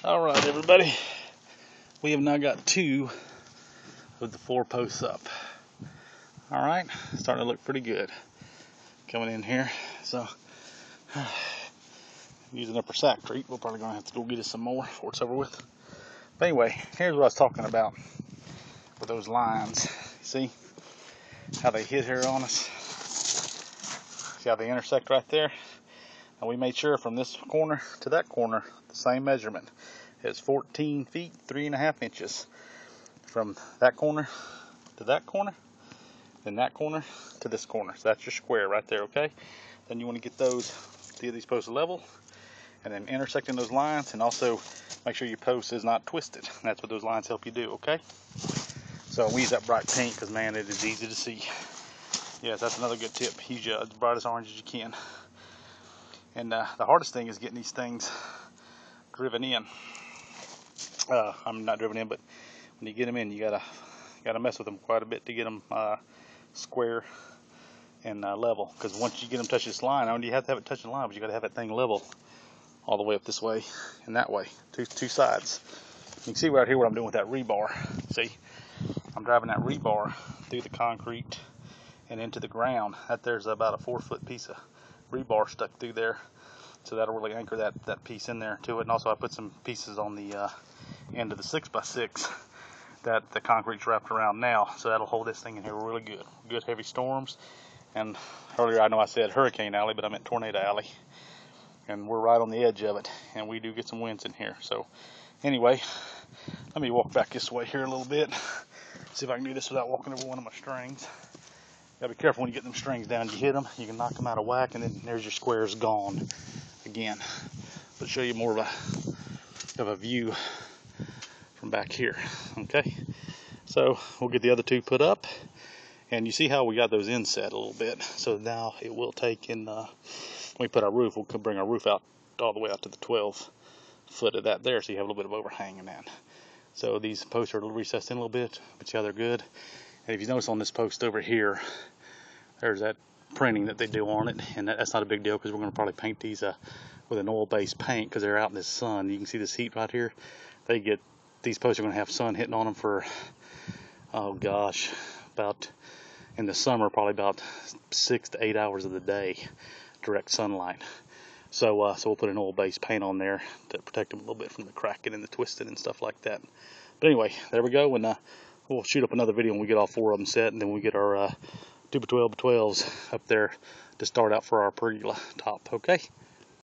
Alright everybody, we have now got 2 of the 4 posts up. Alright, starting to look pretty good coming in here. So using upper sack treat, we're probably going to have to go get us some more before it's over with. But anyway, here's what I was talking about with those lines. See how they hit here on us? See how they intersect right there? And we made sure from this corner to that corner, the same measurement. It's 14 feet, 3.5 inches. From that corner to that corner, then that corner to this corner. So that's your square right there, okay? Then you want to get these posts level, and then intersecting those lines, and also make sure your post is not twisted. And that's what those lines help you do, okay? So we use that bright paint because, man, it is easy to see. Yes, that's another good tip. Use as bright as orange as you can. And the hardest thing is getting these things driven in. I'm not driven in, but when you get them in, you gotta mess with them quite a bit to get them square and level. Because once you get them touch this line, I mean, you have to have it touching the line, but you gotta have that thing level all the way up this way and that way, two sides. You can see right here what I'm doing with that rebar. See, I'm driving that rebar through the concrete and into the ground. There's about a 4-foot piece of rebar stuck through there, so that'll really anchor that piece in there to it. And also I put some pieces on the end of the 6x6 that the concrete's wrapped around now, so that'll hold this thing in here really good heavy storms. And earlier I know I said hurricane alley, but I meant tornado alley, and we're right on the edge of it, and we do get some winds in here. So anyway, let me walk back this way here a little bit, see if I can do this without walking over one of my strings. Gotta be careful when you get them strings down. You hit them, you can knock them out of whack, and then there's your squares gone again. But show you more of a view from back here. Okay, so we'll get the other 2 put up, and you see how we got those inset a little bit. So now it will take in when we put our roof, we'll bring our roof out all the way out to the 12 foot of that there, so you have a little bit of overhang in that. So these posts are a little recessed in a little bit, but see how they're good. And if you notice on this post over here, there's that printing that they do on it, and that's not a big deal because we're going to probably paint these with an oil-based paint because they're out in the sun. You can see this heat right here. These posts are going to have sun hitting on them for, oh gosh, about in the summer probably about 6 to 8 hours of the day, direct sunlight. So we'll put an oil-based paint on there to protect them a little bit from the cracking and the twisting and stuff like that. But anyway, there we go, and we'll shoot up another video when we get all 4 of them set, and then we get our 2x12x12s up there to start out for our pergola top. Okay.